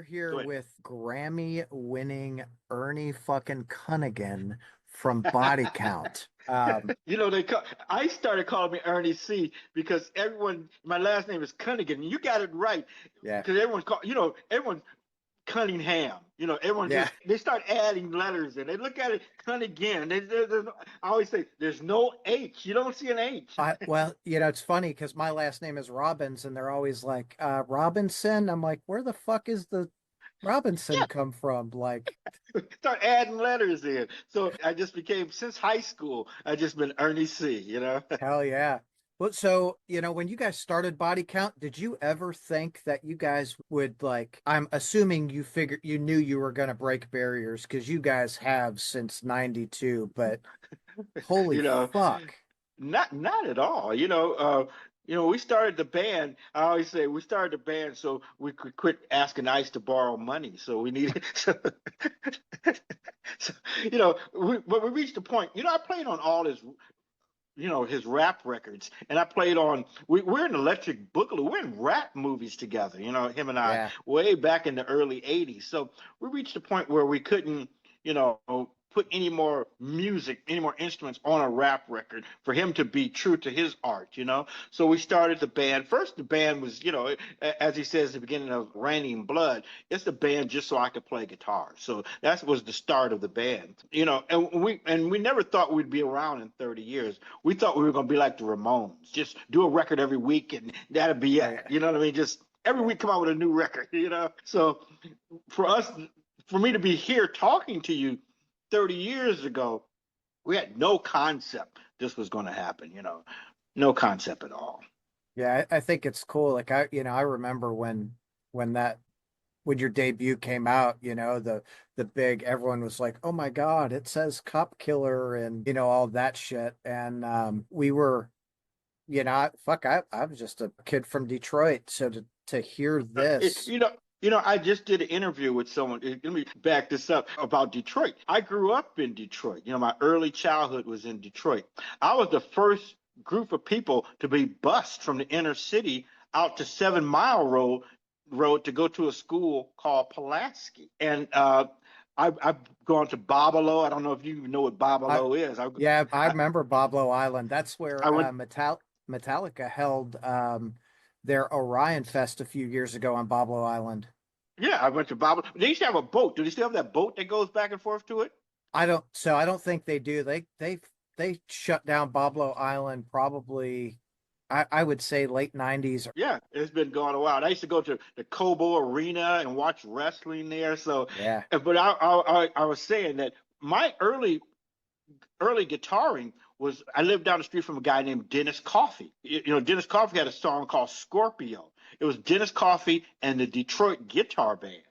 here Go ahead. with Grammy winning Ernie fucking Cunnigan from Body Count. I started calling me Ernie C because my last name is Cunningham. You got it right Yeah, because everyone Cunningham. Everyone yeah. they start adding letters and they look at it Cunningham. I always say there's no H. You don't see an H. It's funny because my last name is Robbins, and they're always like, Robinson. I'm like, where the fuck is the Robinson Yeah, come from? Like, start adding letters in. So I just became since high school. I just been Ernie C. hell yeah. Well, so, when you guys started Body Count, did you ever think that you guys would like, I'm assuming you knew you were going to break barriers because you guys have since 92, but holy you know. fuck. Not at all. We started the band. I always say we started the band so we could quit asking ICE to borrow money. So we needed. So, but we reached a point. I played on all his rap records, and I played on. We're in Electric Boogaloo. We're in rap movies together. Him and I, Yeah. way back in the early '80s. So we reached a point where we couldn't, put any more music, any more instruments on a rap record for him to be true to his art. So we started the band. First, the band was, as he says at the beginning of Raining Blood, it's the band just so I could play guitar. So that was the start of the band. And we never thought we'd be around in 30 years. We thought we were going to be like the Ramones, just do a record every week and that'd be Oh it. yeah. You know what I mean? Just every week come out with a new record. So for us, for me to be here talking to you 30 years ago, we had no concept this was going to happen. No concept at all. Yeah, I think it's cool. Like I remember when that when your debut came out, the big everyone was like, "Oh my God, it says cop killer," and all that shit. And we were, I was just a kid from Detroit, so to hear It- this, you know, I just did an interview with someone. Let me back this up about Detroit. I grew up in Detroit. My early childhood was in Detroit. I was the first group of people to be bused from the inner city out to 7 Mile Road to go to a school called Pulaski. And I've gone to Babalo. I don't know if you even know what I Babalo is. yeah, I I, remember Boblo Island. That's I where went. Metallica held their Orion Fest a few years ago on Boblo Island. Yeah, I went to Babalo. They used to have a boat. Do they still have that boat that goes back and forth to it? I don't think they do. They shut down Boblo Island probably I would say late 90s. Yeah, it's been going a while. I used to go to the Cobo Arena and watch wrestling there. So, Yeah. but I was saying that my early guitaring was I lived down the street from a guy named Dennis Coffey. Dennis Coffey had a song called Scorpio. It was Dennis Coffey and the Detroit Guitar Band.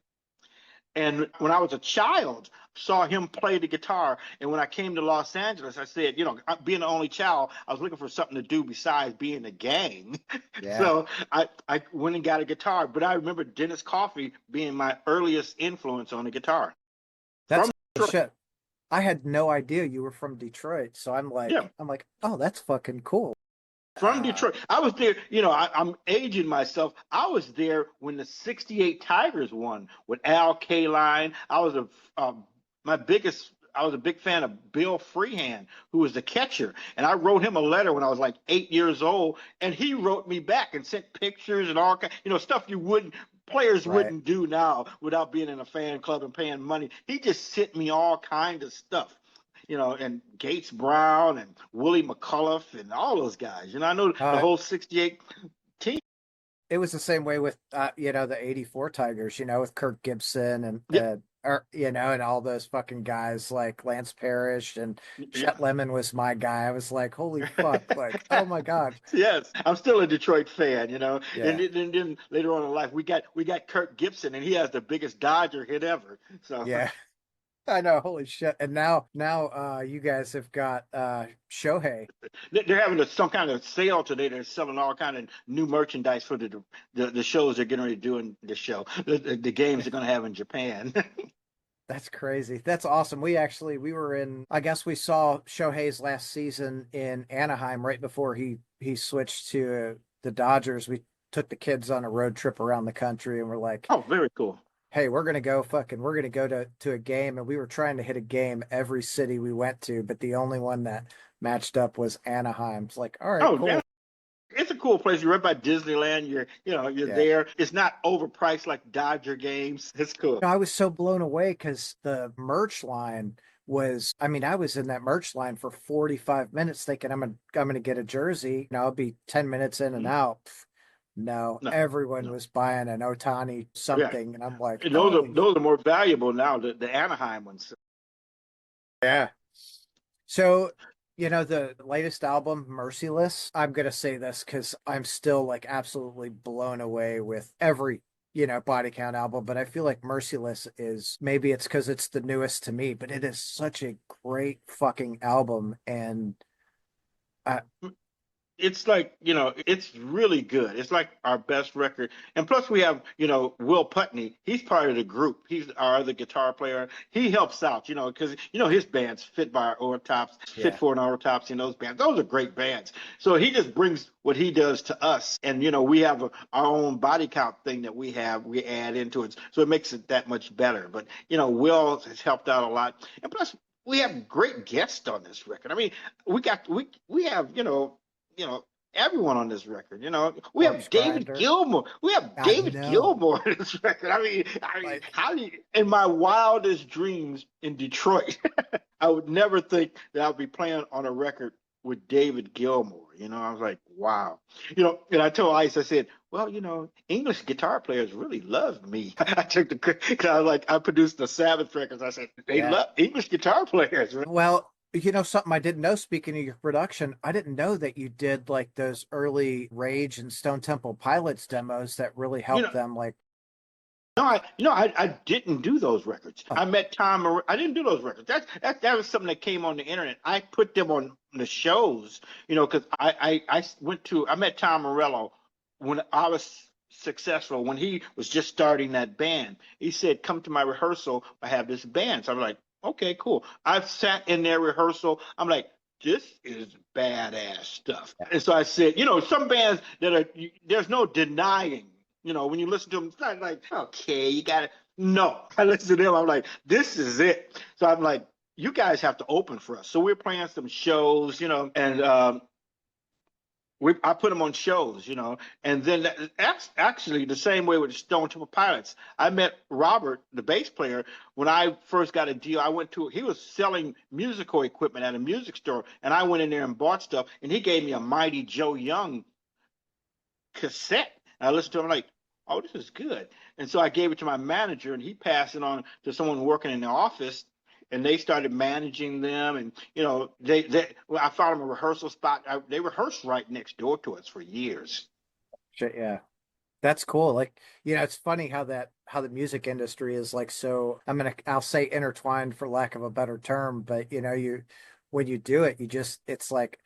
And when I was a child, saw him play the guitar. And when I came to Los Angeles, I said, being the only child, I was looking for something to do besides being a gang. Yeah. So I went and got a guitar. But I remember Dennis Coffey being my earliest influence on the guitar That's from holy Detroit. shit. I had no idea you were from Detroit. So Yeah, I'm like, oh, that's fucking cool. from Uh, Detroit. I was there, I'm aging myself. I was there when the '68 Tigers won with Al Kaline. My biggest, I was a big fan of Bill Freehand, who was the catcher. And I wrote him a letter when I was like 8 years old. And he wrote me back and sent pictures and all kinds, stuff players right. wouldn't do now without being in a fan club and paying money. He just sent me all kinds of stuff. And Gates Brown and Willie McCullough and all those guys. I know the Uh, whole '68 team. it was the same way with the 84 Tigers, with Kirk Gibson and Yeah, and all those fucking guys like Lance Parrish and yeah. Chet Lemon was my guy. I was like, holy fuck, like, oh my God. Yes, I'm still a Detroit fan. And Yeah. then later on in life, we got Kirk Gibson, and he has the biggest Dodger hit ever. So Yeah. I know, holy shit. And now you guys have got Shohei. they're having some kind of sale today. They're selling all kind of new merchandise for the shows they're getting ready to do in the show, the games they're going to have in Japan. That's crazy. That's awesome. We were in, I guess we saw Shohei's last season in Anaheim right before he switched to the Dodgers. We took the kids on a road trip around the country and we're like, Oh, very cool. hey, we're gonna go to a game, and we were trying to hit a game every city we went to, but the only one that matched up was Anaheim. It's like, all right, Oh, cool. it's a cool place. You're right by Disneyland. You're Yeah. there. It's not overpriced like Dodger games. It's cool. I was so blown away because the merch line I mean, I was in that merch line for 45 minutes thinking I'm gonna get a jersey. I'll be 10 minutes in and Mhm. out. Pff, no, No, everyone no. was buying an Otani Yeah. something, and I'm like, And holy, those are more valuable now, the Anaheim ones. yeah. So, the latest album, Merciless, I'm gonna say this because I'm still like absolutely blown away with every, body count album, but I feel like Merciless is maybe it's because it's the newest to me, but it is such a great fucking album. And I, It's like, it's really good. It's like our best record. And plus we have, Will Putney. He's part of the group. He's our other guitar player. He helps out, because his band's fit by our autopsy, fit yeah, for an autopsy and those bands. Those are great bands. So he just brings what he does to us. And we have our own body count thing that we add into it. So it makes it that much better. But Will has helped out a lot. And plus we have great guests on this record. I mean, we have, you know, everyone on this record. We Corpse have David Grinder. Gilmour. We have I David know. Gilmour on this record. I mean, Like, how do you? In my wildest dreams in Detroit, I would never think that I'd be playing on a record with David Gilmour. I was like, wow. And I told Ice, I said, well, English guitar players really love me. I took the because I produced the Sabbath records. I said they yeah. love English guitar players. Well, something I didn't know, speaking of your production, I didn't know that you did like those early Rage and Stone Temple Pilots demos that really You helped know, them like, No, I didn't do those records. oh, I met Tom. I didn't do those records. That was something that came on the internet. I put them on the shows, because I met Tom Morello when I was successful, when he was just starting that band. He said, "Come to my rehearsal. I have this band." So I'm like, "Okay, cool." I've sat in their rehearsal. I'm like, "This is badass stuff." And so I said, some bands there's no denying. When you listen to them, it's not like, okay, you got to. No, I listen to them. I'm like, this is it. So I'm like, you guys have to open for us. So we're playing some shows, and I put them on shows, and then that's actually the same way with the Stone Temple Pilots. I met Robert, the bass player, when I first got a deal. He was selling musical equipment at a music store, and I went in there and bought stuff, and he gave me a Mighty Joe Young cassette. And I listened to it. I'm like, oh, this is good. And so I gave it to my manager, and he passed it on to someone working in the office. And they started managing them, and well, I found them a rehearsal spot. They rehearsed right next door to us for years. shit, yeah. That's cool. Like, it's funny how the music industry is like so I'll say intertwined for lack of a better term, but when you do it, it's like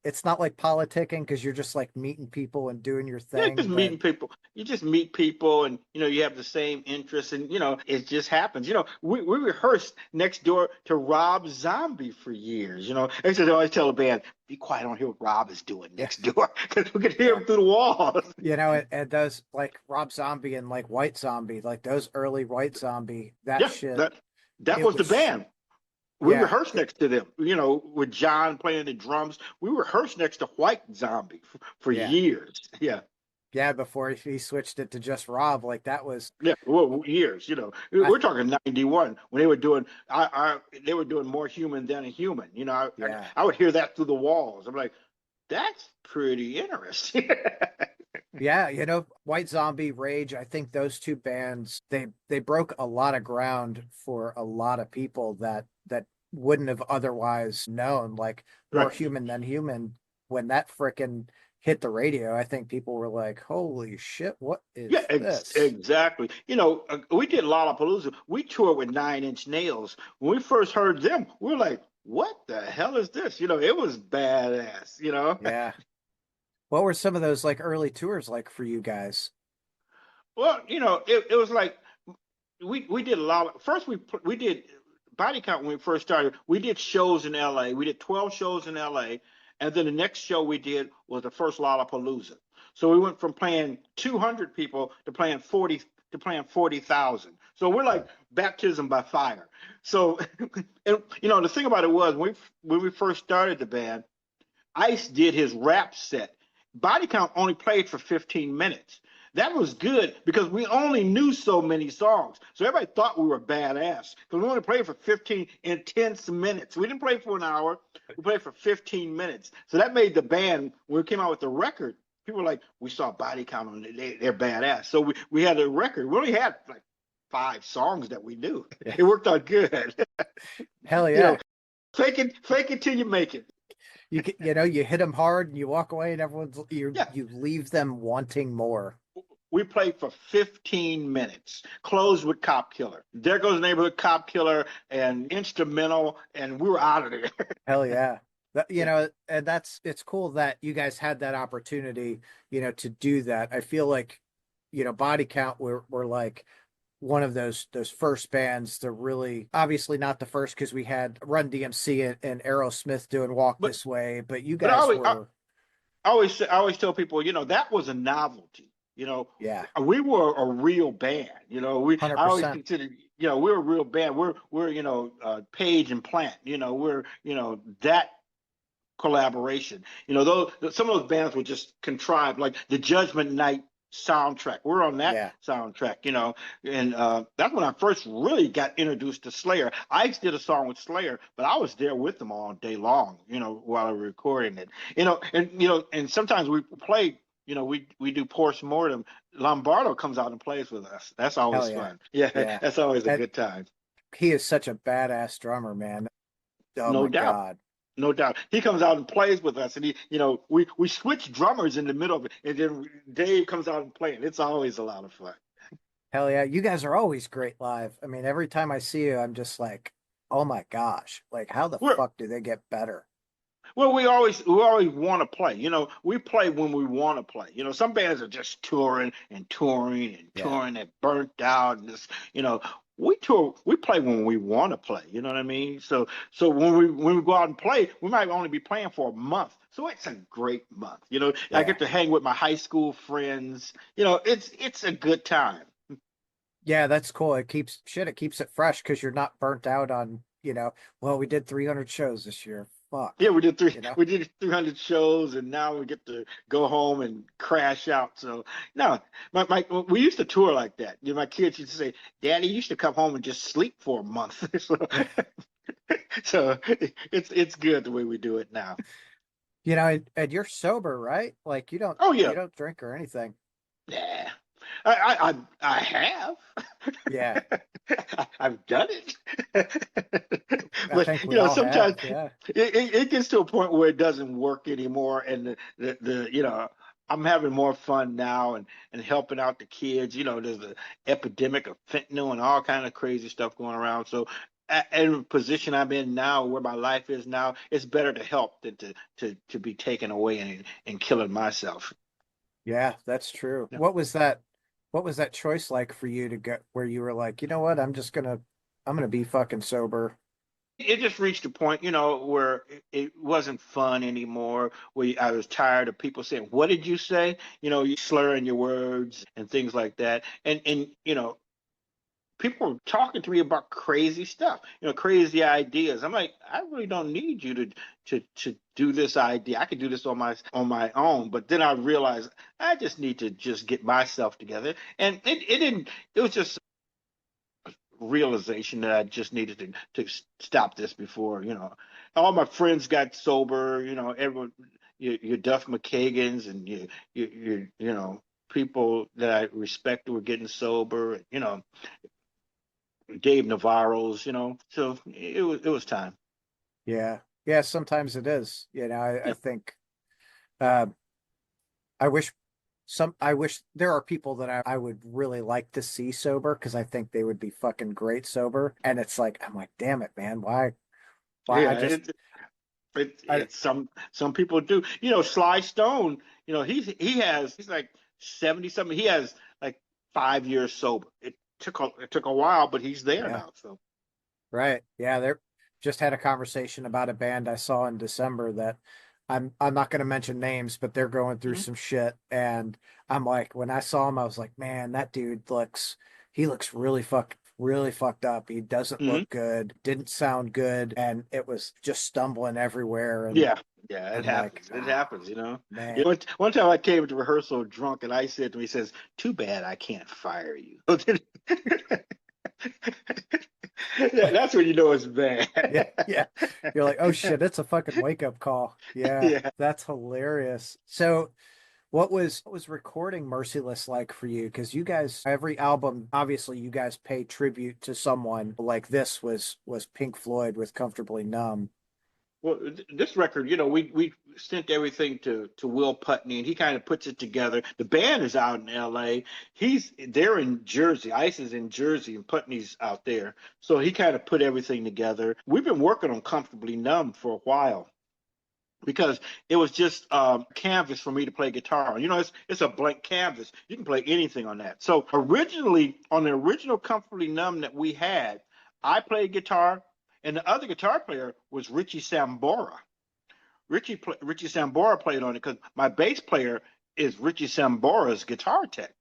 it's not like politicking because you're just like meeting people and doing your Yeah, thing, just but meeting people. You just meet people, and you have the same interests, and it just happens. We rehearsed next door to Rob Zombie for years. I used to always tell the band, "Be quiet, I don't hear what Rob is doing yeah, next door," because we could hear yeah. him through the walls. And those like Rob Zombie and like White Zombie, like those early White Zombie, that Yeah, shit, that it was the was band. We yeah, rehearsed next to them, with John playing the drums. We rehearsed next to White Zombie for yeah. years. Yeah. Yeah, before he switched it to just Rob, like that was Yeah, well, years. I We're talking '91 when they were doing. They were doing More Human Than a Human. yeah. I would hear that through the walls. I'm like, that's pretty interesting. Yeah, White Zombie, Rage, I think those two bands, they broke a lot of ground for a lot of people that wouldn't have otherwise known, like More Right. Human Than Human. When that frickin' hit the radio, I think people were like, "Holy shit, what Yeah, is this?" exactly. We did Lollapalooza. We toured with Nine Inch Nails. When we first heard them, we were like, "What the hell is this?" It was badass. Yeah. What were some of those like early tours like for you guys? Well, it was like we did a lot. First, we did body count when we first started. We did shows in L.A. We did 12 shows in L.A. And then the next show we did was the first Lollapalooza. So we went from playing 200 people to playing to playing 40,000. So we're like baptism by fire. So, and the thing about it was when we first started the band, Ice did his rap set. Body Count only played for 15 minutes. That was good because we only knew so many songs. So everybody thought we were badass because we only played for 15 intense minutes. We didn't play for an hour. We played for 15 minutes. So that made the band, when we came out with the record, people were like, we saw Body Count on it. They're badass. So we had a record. We only had like 5 songs that we knew. Yeah. It worked out good. Hell you know, yeah. fake it till you make it. You hit them hard and you walk away and Yeah. you leave them wanting more. We played for 15 minutes, closed with Cop Killer. There Goes Neighborhood Cop Killer and instrumental, and we were out of there. Hell yeah. Yeah. And it's cool that you guys had that opportunity, to do that. I feel like, Body Count were like one of those first bands to really, obviously not the first because we had Run DMC and Aerosmith doing Walk But This Way, but you but guys were, I always tell people, that was a novelty. yeah, We were a real band. I always 100%. consider, we're a real band. We're Page and Plant. We're that collaboration. Some of those bands were just contrived, like the Judgment Night soundtrack. We're on that Yeah. soundtrack, and that's when I first really got introduced to Slayer. I did a song with Slayer, but I was there with them all day long, while I was recording it. And sometimes we play. We do post mortem. Lombardo comes out and plays with us. That's always Hell yeah. fun. Yeah, Yeah. that's always a And good time. he is such a badass drummer, man. Oh No my doubt. God. No doubt. He comes out and plays with us, and we switch drummers in the middle of it, and then Dave comes out and playing. It's always a lot of fun. Hell yeah. You guys are always great live. I mean, every time I see you, I'm just like, oh my gosh, like how the We're fuck do they get better? well, we always want to play. We play when we want to play. Some bands are just touring and touring and Yeah. touring and burnt out and just we tour, we play when we want to play. You know what I mean? So when we go out and play, we might only be playing for a month. So it's a great month. I Yeah. get to hang with my high school friends. It's a good time. Yeah, that's cool. It keeps it fresh because you're not burnt out on, well, we did 300 shows this year. Fuck, Yeah, we did three. you know? We did 300 shows, and now we get to go home and crash out. So no, we used to tour like that. My kids used to say, "Daddy used to come home and just sleep for a month." so, so it's good the way we do it now. And you're sober, right? Like Oh you yeah, don't drink or anything. yeah. I have. Yeah. I've done it. I But think we all have. sometimes Yeah. it gets to a point where it doesn't work anymore, and the I'm having more fun now and helping out the kids. There's an epidemic of fentanyl and all kind of crazy stuff going around. So in the position I'm in now, where my life is now, it's better to help than to be taken away and killing myself. Yeah, that's true. What was that choice like for you to get where you were like, you know what, I'm gonna be fucking sober. It just reached a point, where it wasn't fun anymore. Where I was tired of people saying, "What did you say?" You slurring your words and things like that. And people were talking to me about crazy stuff, crazy ideas. I'm like, I really don't need you to do this idea. I could do this on my own. But then I realized I just need to just get myself together. And it didn't. It was just realization that I just needed to stop this before, all my friends got sober, everyone, your Duff McKagans and people that I respected were getting sober, Dave Navarro's, so it was time. Yeah. Yeah, sometimes it is. I Yeah. think uh I wish I wish there are people that I would really like to see sober because I think they would be fucking great sober. And it's like I'm like, damn it, man, why I Yeah, just I it's some people do. Sly Stone, he's like 70 something. He has like 5 years sober. It took a while, but he's there yeah, now. So right. Yeah, they're just had a conversation about a band I saw in December that I'm not going to mention names, but they're going through Mhm. some shit. And I'm like, when I saw him, I was like, man, that dude he looks really fucked up. He doesn't Mhm. look good, didn't sound good, and it was just stumbling everywhere. And Yeah, yeah, it I'm like, happens. It ah, happens, you know. man. You know, one time I came to rehearsal drunk, and I said to me, he says, "Too bad I can't fire you." That's when you know it's bad. Yeah, yeah. You're like, oh shit, it's a fucking wake up call. Yeah, Yeah. that's hilarious. So what was recording Merciless like for you? Because you guys, every album, obviously, you guys pay tribute to someone. Like this was Pink Floyd with Comfortably Numb. Well, this record, you know, we sent everything to Will Putney, and he kind of puts it together. The band is out in L.A. They're in Jersey. Ice is in Jersey, and Putney's out there. So he kind of put everything together. We've been working on Comfortably Numb for a while because it was just canvas for me to play guitar on. You know, it's a blank canvas. You can play anything on that. So originally, on the original Comfortably Numb that we had, I played guitar, and the other guitar player was Richie Sambora. Richie Sambora played on it because my bass player is Richie Sambora's guitar tech.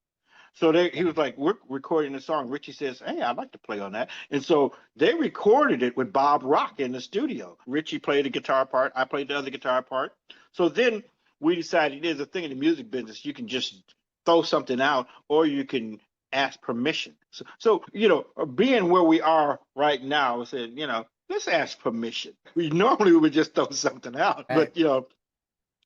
So he was like, we're recording the song. Richie says, hey, I'd like to play on that. And so they recorded it with Bob Rock in the studio. Richie played the guitar part. I played the other guitar part. So then we decided there's a thing in the music business. You can just throw something out or you can ask permission. So you know, being where we are right now, I said, you know, let's ask permission. We normally would just throw something out, Hey, but, you know,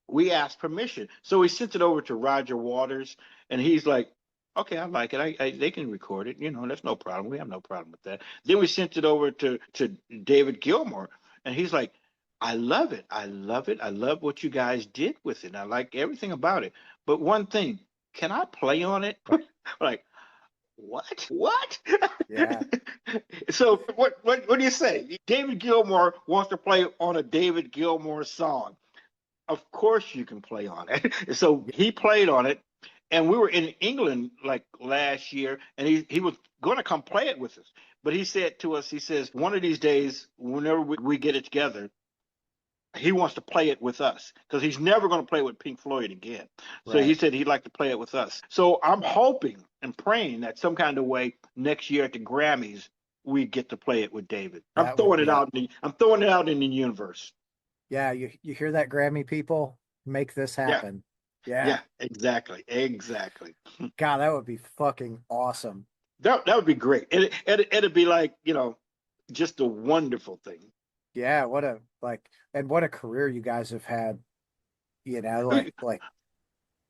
we asked permission. So we sent it over to Roger Waters, and he's like, okay, I like it. They can record it. You know, that's no problem. We have no problem with that. Then we sent it over to David Gilmour, and he's like, I love it. I love it. I love what you guys did with it. I like everything about it. But one thing, can I play on it? Like, what? What? yeah, So what do you say? David Gilmour wants to play on a David Gilmour song. Of course you can play on it. So he played on it, and we were in England like last year, and he was going to come play it with us. But he said to us, he says, one of these days, whenever we get it together, he wants to play it with us because he's never going to play with Pink Floyd again. So he right. said he'd like to play it with us. So I'm hoping and praying that some kind of way next year at the Grammys we get to play it with David. That would be, I'm throwing it out in the universe. yeah, you hear that, Grammy people? Make this Yeah, happen. Yeah. yeah, exactly, exactly. God, that would be fucking awesome. That would be great. It'd be like, you know, just a wonderful thing. Yeah, what a and what a career you guys have had, like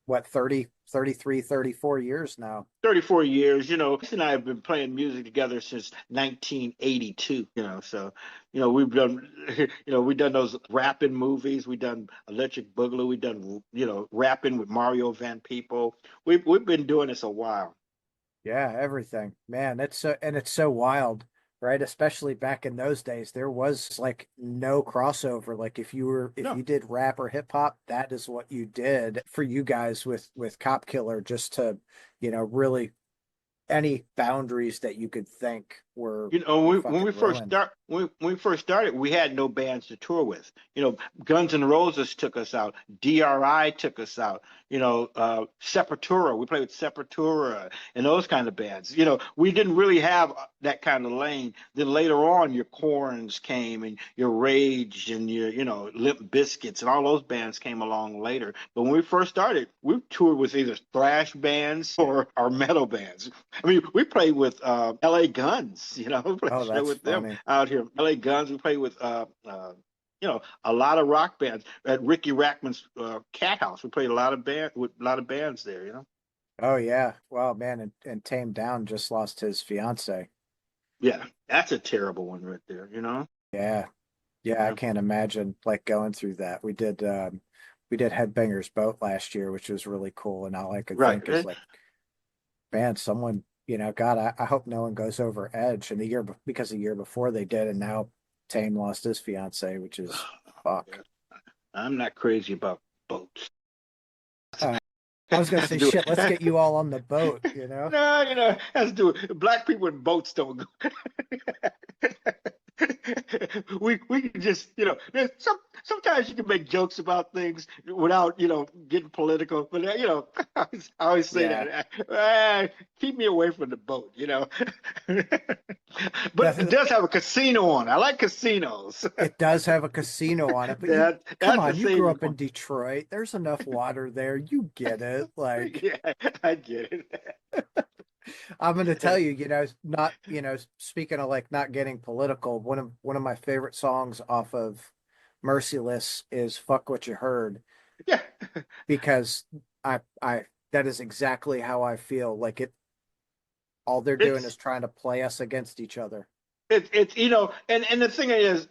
what 34 years now. 34 years, you know, Chris and I have been playing music together since 1982, you know, so, you know, we've done, you know, we've done those rapping movies, we've done Electric Boogaloo, we've done, you know, rapping with Mario Van Peebles. We've been doing this a while. Yeah, everything. Man, it's so wild, right? Especially back in those days, there was like no crossover. Like if No. you did rap or hip hop, that is what you did. For you guys with Cop Killer, just to, really any boundaries that you could think You know, were when fucking ruined. we first started, we had no bands to tour with. You know, Guns N' Roses took us out, DRI took us out. You know, Sepultura, we played with Sepultura and those kind of bands. You know, we didn't really have that kind of lane. Then later on, your Corns came and your Rage and your, you know, Limp Biscuits and all those bands came along later. But when we first started, we toured with either thrash bands or metal bands. I mean, we played with L.A. Guns, you know, we played a Oh, show that's with them funny. out here. L.A. Guns, we played with, you know, a lot of rock bands at Ricky Rackman's Cat House. We played with a lot of bands there, you know. Oh yeah. Well, man, and Tame Down just lost his fiance. Yeah, that's a terrible one right there, you know. Yeah. Yeah, I Yeah, can't imagine like going through that. We did Headbangers Boat last year, which was really cool. And all I could right. think is like, man, someone, God, I hope no one goes over edge. And because the year before they did, and now Tame lost his fiance, which is fuck. Yeah, I'm not crazy about boats. Uh, I was gonna Has to say, do shit, let's get it. you all on the boat, you know? No, you know, has to do it. Black people in boats don't go. we can just, there's sometimes you can make jokes about things without, getting political. But I always say Yeah, that, keep me away from the boat. But it definitely. does have a casino on. I like casinos. It does have a casino on it, but you come That's a on, you grew saving up in point. Detroit. There's enough water there. You get it. Like Yeah, I get I'm going to tell it. you, not, speaking of like not getting political, one of my favorite songs off of Merciless is "Fuck What You Heard" Yeah. because I that is exactly how I feel. Like all they're doing It's is trying to play us against each other. it's and the thing is,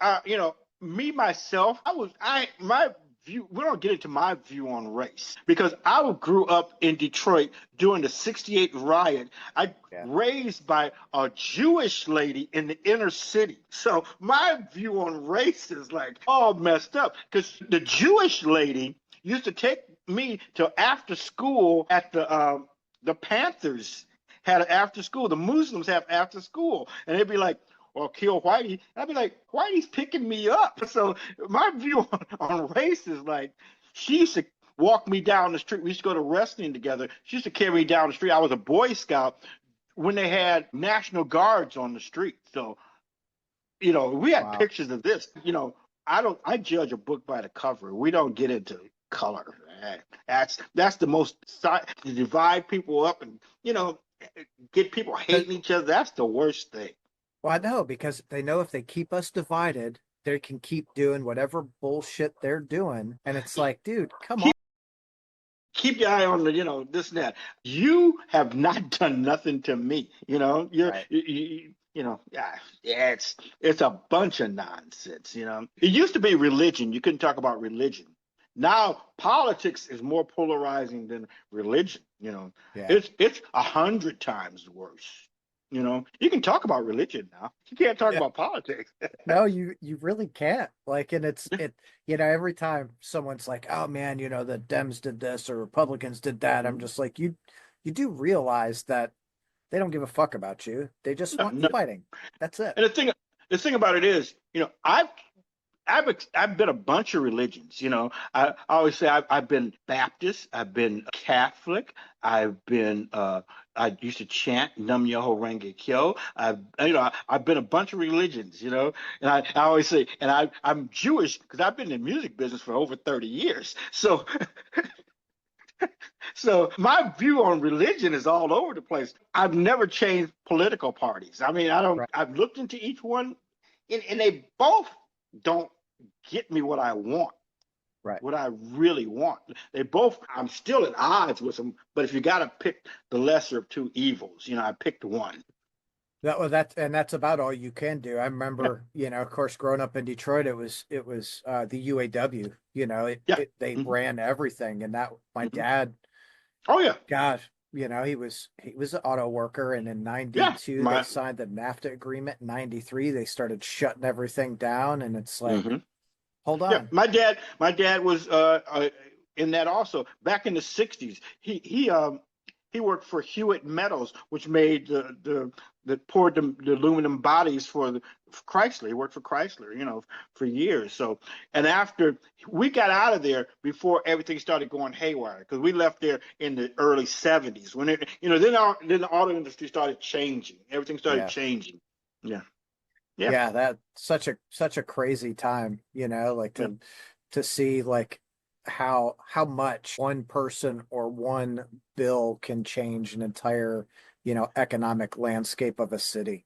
me myself, my view. We don't get into my view on race because I grew up in Detroit during the '68 riot. I Yeah. raised by a Jewish lady in the inner city, so my view on race is like all messed up because the Jewish lady used to take me to after school at the Panthers had after school. The Muslims have after school, and they'd be like, "Well, kill Whitey." I'd be like, "Whitey's picking me up." So my view on race is like, she used to walk me down the street. We used to go to wrestling together. She used to carry me down the street. I was a Boy Scout when they had National Guards on the street. So we had Wow. pictures of this. I judge a book by the cover. We don't get into color. That's the most to divide people up and get people hating each other. That's the worst thing. Well, I know because they know if they keep us divided, they can keep doing whatever bullshit they're doing. And it's like, dude, come on. Keep keep your eye on the this and that. You have not done nothing to me. Right. Yeah, it's a bunch of nonsense. It used to be religion. You couldn't talk about religion. Now politics is more polarizing than religion. Yeah. It's 100 times worse. You can talk about religion now. You can't talk Yeah. about politics. No, you really can't. Like, and every time someone's like, "Oh man, the Dems did this or Republicans did that," I'm just like, you do realize that they don't give a fuck about you. They just want you No. fighting. That's it. And the thing about it is, I've been a bunch of religions. I always say I've been Baptist, I've been Catholic, I've been I used to chant Nam Myoho Renge Kyo. I've been a bunch of religions. And I always say, and I'm Jewish because I've been in the music business for over 30 years. So my view on religion is all over the place. I've never changed political parties. I mean, I don't. Right. I've looked into each one, and they both don't get me what I want, Right. what I really want. They both. I'm still at odds with them. But if you got to pick the lesser of two evils, I picked one. That's about all you can do. I Yeah. remember, of course, growing up in Detroit, it was the UAW. Yeah. They Hmm. ran everything, and that my Hmm. dad, Oh yeah. gosh, he was an auto worker, and in Yeah. '92 they My. signed the NAFTA agreement. In '93 they started shutting everything down, and it's like, Hmm. hold Yeah. on, My dad was in that also back in the '60s. He worked for Hewitt Metals, which made that poured the aluminum bodies for Chrysler. He worked for Chrysler, for years. So, and after we got out of there before everything started going haywire, because we left there in the early '70s when then the auto industry started changing. Everything started yeah, changing. Yeah, yeah, yeah, that such a crazy time, like yeah. to see like how much one person or one bill can change an entire, economic landscape of a city.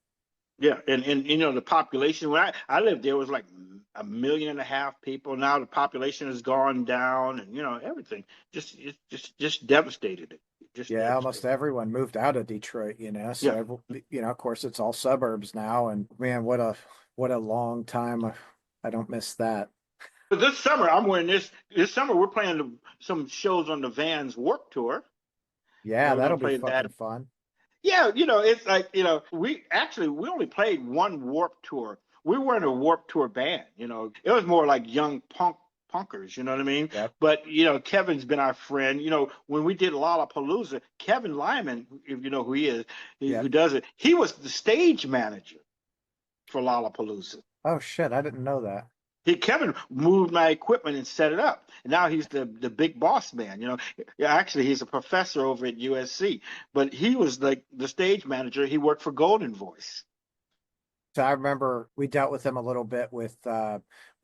Yeah, and the population when I lived there was like 1.5 million people. Now the population has gone down, and everything just devastated it. Just Yeah, almost devastated. everyone moved out of Detroit, Yeah, so of course it's all suburbs now, and man, what a long time. I don't miss that. but this summer I'm wearing this summer we're playing some shows on the Vans Warp Tour. Yeah, We're gonna that'll be play that. fucking fun. Yeah, it's like, we only played one Warp Tour. We weren't a Warp Tour band, It was more like young punkers, you know what I mean? Yep. But Kevin's been our friend. When we did Lollapalooza, Kevin Lyman, if you know who he is, who Yep. does it, he was the stage manager for Lollapalooza. Oh shit, I didn't know that. Kevin moved my equipment and set it up. And now he's the big boss man. Yeah, actually, he's a professor over at USC, but he was like the stage manager. He worked for Golden Voice. So I remember we dealt with him a little bit with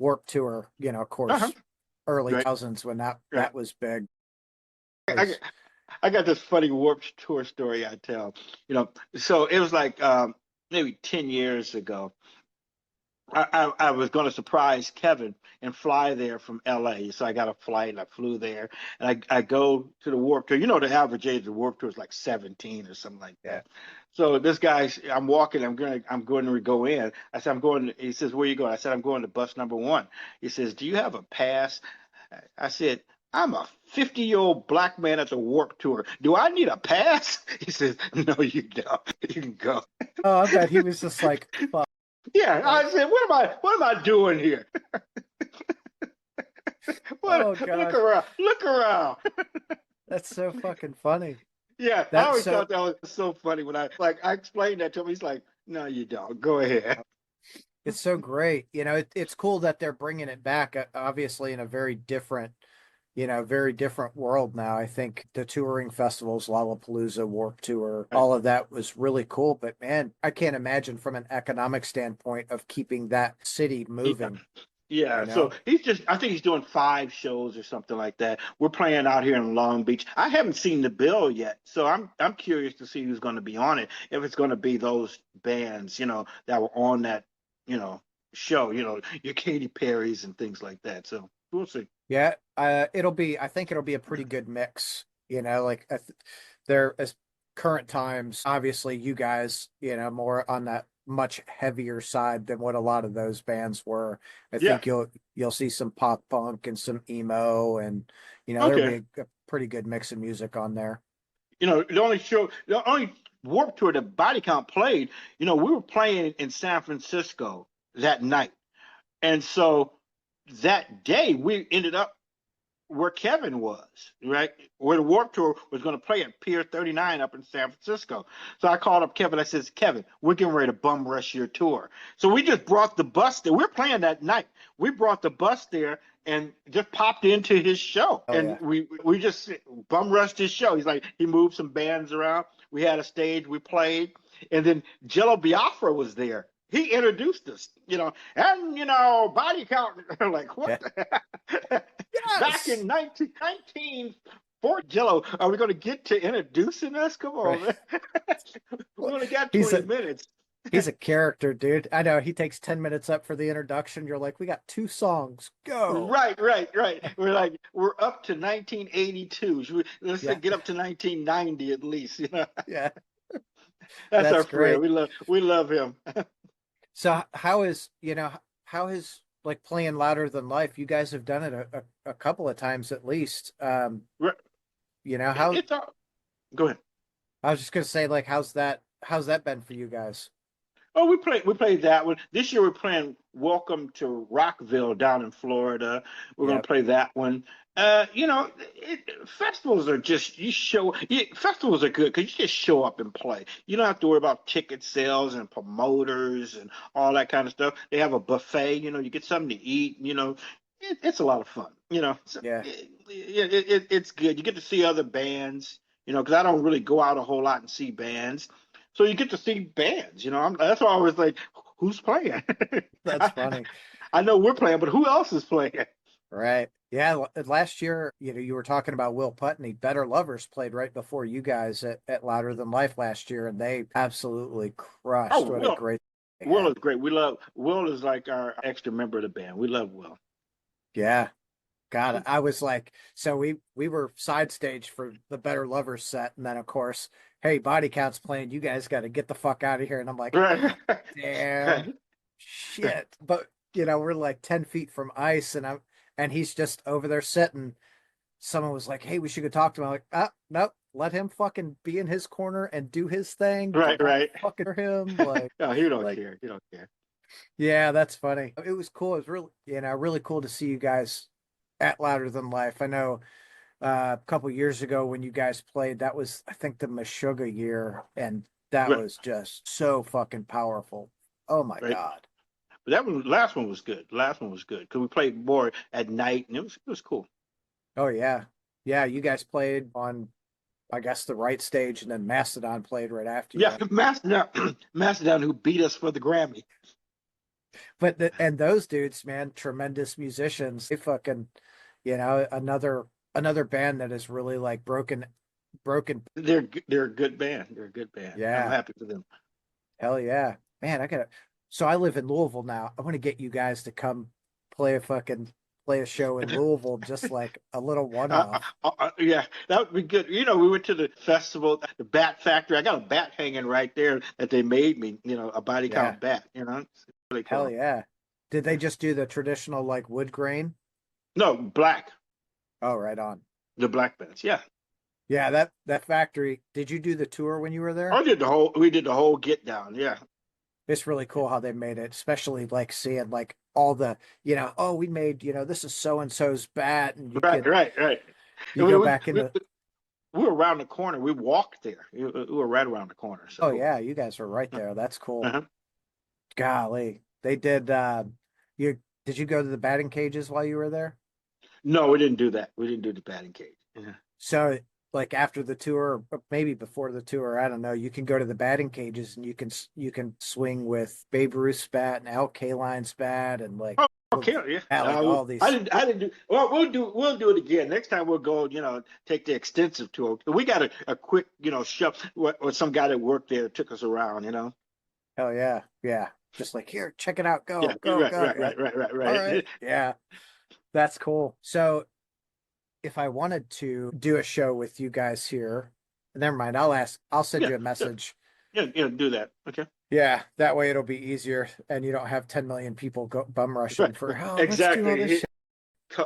Warped Tour, of Uh-huh. course, early Right, thousands when that right. that was big. I, Was I got this funny Warped Tour story I tell. So it was like maybe 10 years ago. I was going to surprise Kevin and fly there from LA. So I got a flight and I flew there and I go to the Warp Tour. The average age of the Warp Tour is like 17 or something like yeah. that. So this guy, I'm walking, I'm going to go in. I said, I'm going, he says, where you going? I said, I'm going to bus number one. He says, do you have a pass? I said, I'm a 50-year-old black man at the Warp Tour. Do I need a pass? He says, no, you don't. You can go. Oh, I bet he was just like, fuck. Yeah, Like, I said, what am I doing here? oh Look God, around, look around. that's so fucking funny. Yeah, I That's always so thought that was so funny when I explained that to him. He's like, "No, you don't. Go ahead." it's so great. It's cool that they're bringing it back, obviously in a very different world now. I think the touring festivals, Lollapalooza, Warped Tour, Right. all of that was really cool. But man, I can't imagine from an economic standpoint of keeping that city Yeah, moving, you yeah. So know? I think he's doing 5 shows or something like that. We're playing out here in Long Beach. I haven't seen the bill yet, so I'm curious to see who's going to be on it. If it's going to be those bands, that were on that, you know, show. Your Katy Perry's and things like that. So we'll see. Yeah, I think it'll be a pretty good mix, like there as current times, obviously you guys, more on that much heavier side than what a lot of those bands were. I Yeah. think you'll see some pop punk and some emo and there'll Okay. be a pretty good mix of music on there. The only Warp Tour that Body Count played, we were playing in San Francisco that night. And so that day we ended up where Kevin was, right? Where the Warp Tour was going to play at Pier 39 up in San Francisco. So I called up Kevin. I says, Kevin, we're getting ready to bum rush your tour. So we just brought the bus there. We're playing that night. We brought the bus there and just popped into his show. Oh And yeah. we just bum rushed his show. He moved some bands around. We had a stage, we played. And then Jello Biafra was there. He introduced us, and body count. Like, what Yeah. the heck? Back Yes. in 1919, Fort Jello, are we going to get to introducing us? Come Right. on, man. We only got He's 20 a minutes. he's a character, dude. I know he takes 10 minutes up for the introduction. You're like, we got two songs. Go. Right, right, right. We're up to 1982. Let's say Yeah. get up to 1990 at least. Yeah. That's our That's friend. great. We love him. So how is like playing Louder Than Life? You guys have done it a couple of times at least. How It's all. Go ahead. I was just gonna say like how's that been for you guys? Oh, we played that one. This year we're playing Welcome to Rockville down in Florida. We're gonna Yep. play that one. Festivals are just festivals are good because you just show up and play. You don't have to worry about ticket sales and promoters and all that kind of stuff. They have a buffet. You get something to eat. It's a lot of fun. So, Yeah. it's good. You get to see other bands. Because I don't really go out a whole lot and see bands. So you get to see bands, that's why I was like, who's playing? That's I, funny. I know we're playing, but who else is playing? Right. Yeah, last year, you were talking about Will Putney. Better Lovers played right before you guys at Louder Than Life last year, and they absolutely Oh, crushed. What a Will. great they Will had. is great. Will is like our extra member of the band. We love Will. Yeah. Got it. I was like, so we were side stage for the Better Lovers set, and then of course, hey, Body Count's playing. You guys got to get the fuck out of here. And I'm like, Right. damn, shit. But we're like 10 feet from ice, and he's just over there sitting. Someone was like, hey, we should go talk to him. I'm like, nope, let him fucking be in his corner and do his thing. Right, Don't right. fucking him. Like, No, he don't like, care. He don't care. yeah, that's funny. It was cool. It was really, really cool to see you guys at Louder Than Life. I know a couple years ago when you guys played, that was I think the Meshuggah year, and that Right, was just so fucking powerful. Oh my right. God. But that one, last one was good. The last one was good because we played more at night, and it was cool. Oh yeah. Yeah, you guys played on I guess the right stage and then Mastodon played right after you. Yeah, Mastodon, Mastodon, who beat us for the Grammy. And those dudes, man, tremendous musicians. They fucking, another band that is really like broken. They're a good band. They're a good band. I'm Yeah, happy for them. hell yeah. Man, I gotta so I live in Louisville now. I want to get you guys to come play a fucking play a show in Louisville, just like a little one-off. Yeah, that would be good. We went to the festival, the Bat Factory. I got a bat hanging right there that they made me. A body Yeah, count bat. It's really hell cool. yeah. Did they just do the traditional like wood grain? No, black, Oh, right on. the black bats. Yeah, Yeah, that factory. Did you do the tour when you were there? We did the whole get down. Yeah, It's really cool how they made it, especially like seeing like all the, oh, we made, this is so and so's bat, and right, right, right. you And go back we, into, we were around the corner. We walked there. We were right around the corner. oh So, yeah, you guys were right there. That's cool. uh-huh. Golly, they did. You did you go to the batting cages while you were there? No, we didn't do that. We didn't do the batting cage. Yeah. So like after the tour, or maybe before the tour, I don't know. You can go to the batting cages and you can swing with Babe Ruth's bat and Al Kaline's bat and like Okay, yeah. like all I these. didn't. I didn't do. Well, we'll do it again next time. We'll go. Take the extensive tour. We got a quick, show. What some guy that worked there took us around. Oh yeah, yeah. Just like here, check it out. Yeah. Go, go, Right. go. Right. Yeah. Right. Right. Right. All right. Right. Yeah, that's cool. So if I wanted to do a show with you guys here, never mind. I'll send Yeah. you a Yeah. message. Yeah. Yeah. Do that. Okay. Yeah, that way it'll be easier and you don't have 10 million people bum rushing Right. for, oh, let's do all this Exactly. shit.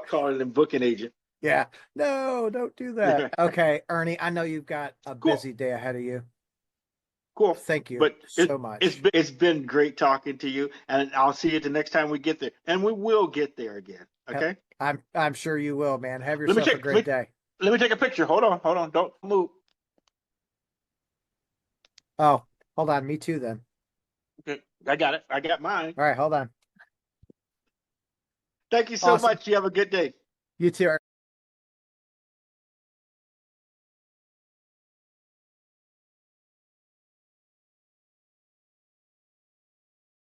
Calling them booking agent. Yeah. No, don't do that. Okay, Ernie, I know you've got a Cool. busy day ahead of you. Cool. Thank you But so it's much. been great talking to you, and I'll see you the next time we get there, and we will get there again. Okay. I'm sure you will, man. Have Let me yourself a check. great day. Let me take a picture. Hold on. Hold on. Don't move. Oh, hold on. Me too then. Okay. I got it. I got mine. All right, hold on. Thank you so Awesome. much. You have a good day. You too.